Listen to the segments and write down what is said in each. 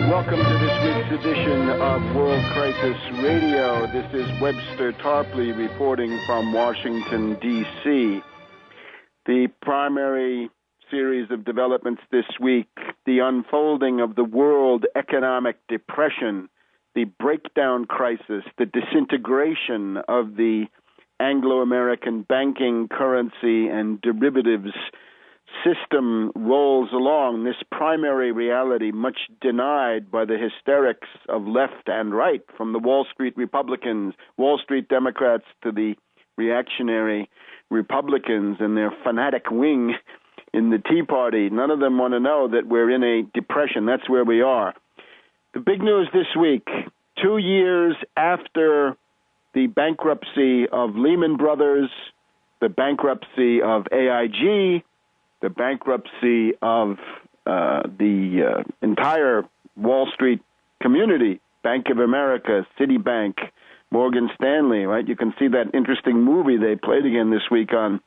Welcome to this week's edition of World Crisis Radio. This is Webster Tarpley reporting from Washington, D.C. The primary series of developments this week, the unfolding of the world economic depression, the breakdown crisis, the disintegration of the Anglo-American banking, currency, and derivatives system rolls along. This primary reality, much denied by the hysterics of left and right, from the Wall Street Republicans, Wall Street Democrats, to the reactionary Republicans and their fanatic wing in the Tea Party. None of them want to know that we're in a depression. That's where we are. The big news this week, 2 years after the bankruptcy of Lehman Brothers, the bankruptcy of AIG, the bankruptcy of the entire Wall Street community, Bank of America, Citibank, Morgan Stanley, right? You can see that interesting movie they played again this week on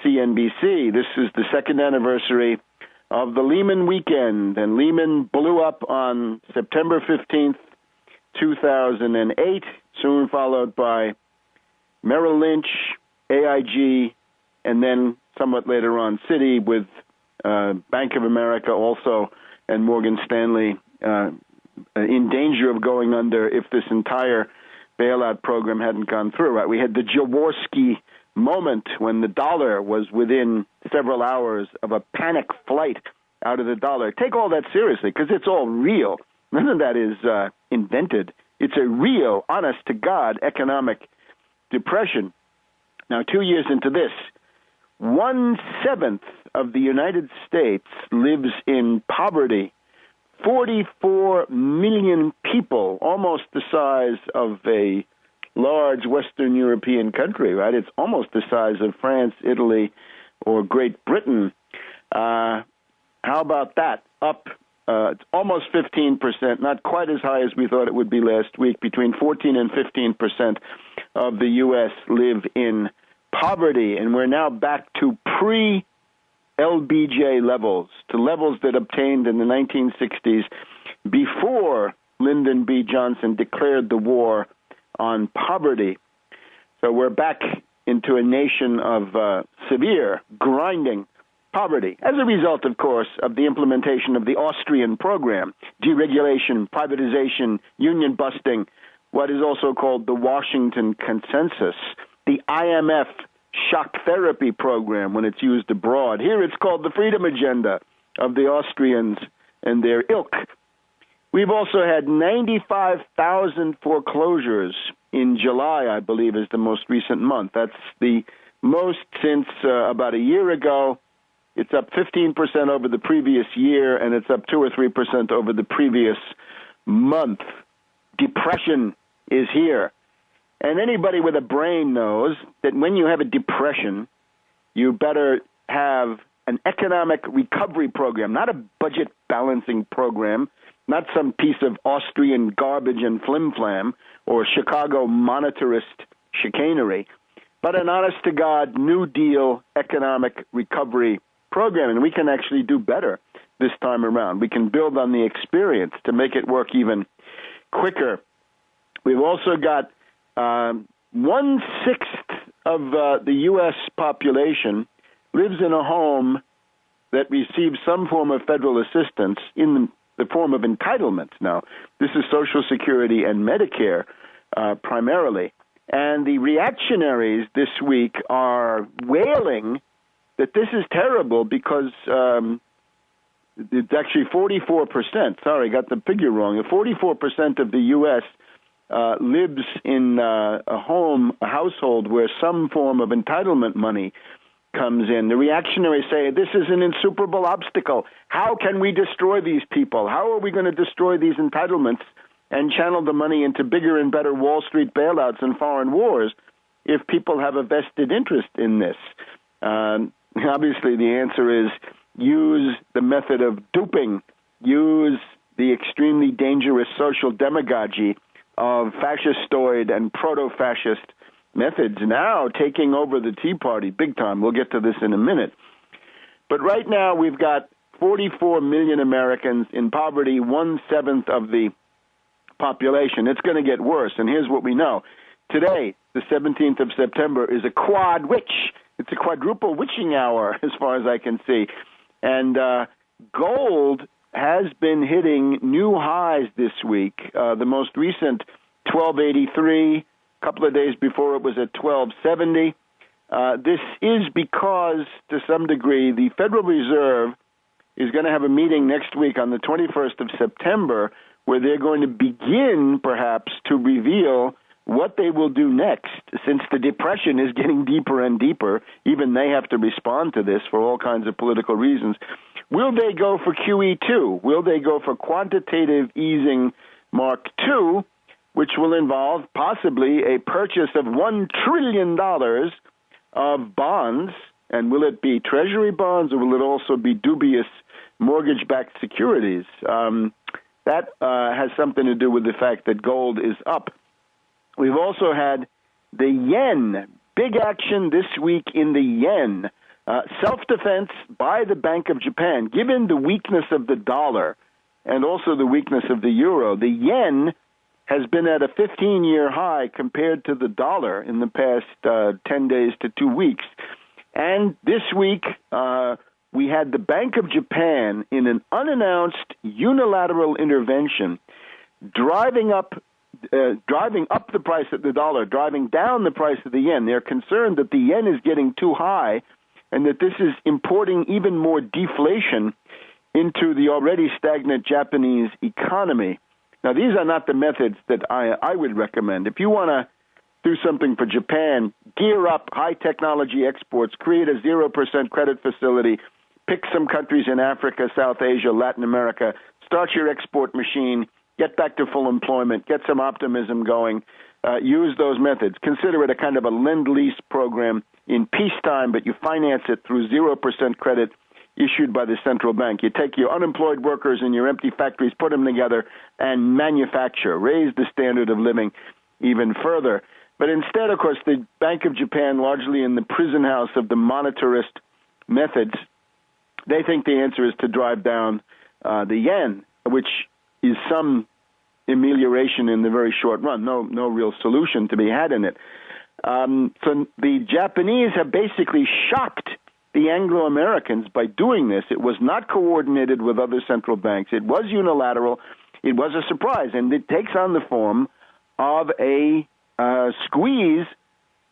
CNBC. This is the second anniversary of the Lehman weekend, and Lehman blew up on September 15th, 2008, soon followed by Merrill Lynch, AIG, and then somewhat later on, Citi, with Bank of America also, and Morgan Stanley in danger of going under if this entire bailout program hadn't gone through. Right? We had the Jaworski moment when the dollar was within several hours of a panic flight out of the dollar. Take all that seriously, because it's all real. None of that is invented. It's a real, honest-to-God economic depression. Now, 2 years into this, 1/7 of the United States lives in poverty. 44 million people, almost the size of a large Western European country, right? It's almost the size of France, Italy, or Great Britain. How about that? Up it's almost 15%, not quite as high as we thought it would be last week. Between 14 and 15% of the U.S. live in poverty, and we're now back to pre-LBJ levels, to levels that obtained in the 1960s before Lyndon B. Johnson declared the war on poverty. So we're back into a nation of severe, grinding poverty, as a result, of course, of the implementation of the Austrian program, deregulation, privatization, union busting, what is also called the Washington Consensus, the IMF shock therapy program when it's used abroad. Here it's called the Freedom Agenda of the Austrians and their ilk. We've also had 95,000 foreclosures in July, I believe, is the most recent month. That's the most since about a year ago. It's up 15% over the previous year, and it's up 2 or 3% over the previous month. Depression is here. And anybody with a brain knows that when you have a depression, you better have an economic recovery program, not a budget balancing program, not some piece of Austrian garbage and flim-flam or Chicago monetarist chicanery, but an honest-to-God New Deal economic recovery program. And we can actually do better this time around. We can build on the experience to make it work even quicker. We've also got 1/6 of the U.S. population lives in a home that receives some form of federal assistance in the form of entitlements. Now, this is Social Security and Medicare primarily. And the reactionaries this week are wailing that this is terrible because it's actually 44%. Sorry, got the figure wrong. 44% of the U.S. Lives in a household where some form of entitlement money comes in. The reactionaries say this is an insuperable obstacle. How can we destroy these people? How are we going to destroy these entitlements and channel the money into bigger and better Wall Street bailouts and foreign wars if people have a vested interest in this? Obviously, the answer is use the method of duping, use the extremely dangerous social demagogy of fascistoid and proto-fascist methods now taking over the Tea Party big time. We'll get to this in a minute. But right now we've got 44 million Americans in poverty, 1/7 of the population. It's going to get worse, and here's what we know. Today, the 17th of September, is a quad witch. It's a quadruple witching hour, as far as I can see. And gold has been hitting new highs this week. The most recent, 1283. A couple of days before, it was at 1270. This is because, to some degree, the Federal Reserve is going to have a meeting next week on the 21st of September where they're going to begin, perhaps, to reveal what they will do next, since the depression is getting deeper and deeper. Even they have to respond to this for all kinds of political reasons. Will they go for QE2? Will they go for quantitative easing Mark II, which will involve possibly a purchase of $1 trillion of bonds? And will it be Treasury bonds, or will it also be dubious mortgage-backed securities? That has something to do with the fact that gold is up. We've also had the yen. Big action this week in the yen. Self-defense by the Bank of Japan. Given the weakness of the dollar and also the weakness of the euro, the yen has been at a 15-year high compared to the dollar in the past 10 days to 2 weeks. And this week, we had the Bank of Japan, in an unannounced unilateral intervention, driving up the price of the dollar, driving down the price of the yen. They're concerned that the yen is getting too high and that this is importing even more deflation into the already stagnant Japanese economy. Now, these are not the methods that I would recommend. If you want to do something for Japan, gear up high technology exports, create a 0% credit facility, pick some countries in Africa, South Asia, Latin America, start your export machine, get back to full employment, get some optimism going, use those methods. Consider it a kind of a lend-lease program in peacetime, but you finance it through 0% credit issued by the central bank. You take your unemployed workers and your empty factories, put them together, and manufacture, raise the standard of living even further. But instead, of course, the Bank of Japan, largely in the prison house of the monetarist methods, they think the answer is to drive down the yen, which is some amelioration in the very short run. No real solution to be had in it. So the Japanese have basically shocked the Anglo-Americans by doing this. It was not coordinated with other central banks. It was unilateral. It was a surprise, and it takes on the form of a squeeze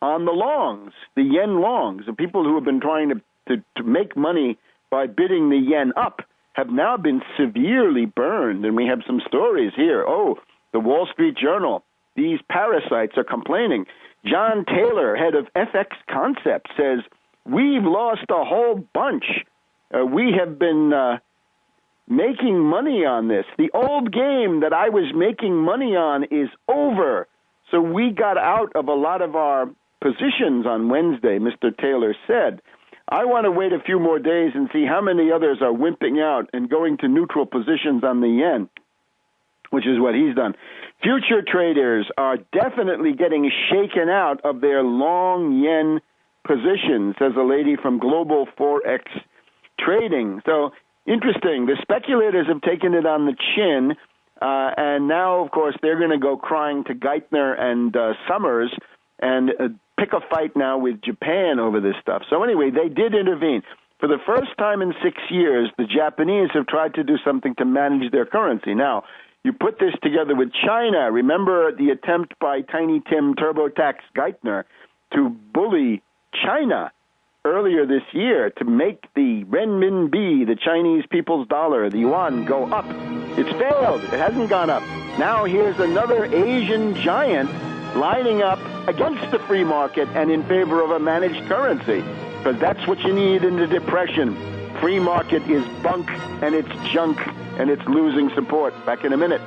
on the longs, the yen longs. The people who have been trying to make money by bidding the yen up have now been severely burned, and we have some stories here. Oh, the Wall Street Journal, these parasites are complaining. John Taylor, head of FX Concept, says, we've lost a whole bunch. We have been making money on this. The old game that I was making money on is over. So we got out of a lot of our positions on Wednesday, Mr. Taylor said. I want to wait a few more days and see how many others are wimping out and going to neutral positions on the yen, which is what he's done. Future traders are definitely getting shaken out of their long yen positions, says a lady from Global Forex Trading. So, interesting. The speculators have taken it on the chin, and now, of course, they're going to go crying to Geithner and Summers and pick a fight now with Japan over this stuff. So anyway, they did intervene. For the first time in 6 years, the Japanese have tried to do something to manage their currency. Now, you put this together with China. Remember the attempt by Tiny Tim TurboTax Geithner to bully China earlier this year to make the renminbi, the Chinese people's dollar, the yuan, go up. It's failed. It hasn't gone up. Now here's another Asian giant lining up against the free market and in favor of a managed currency, because that's what you need in the depression. Free market is bunk, and it's junk, and it's losing support. Back in a minute.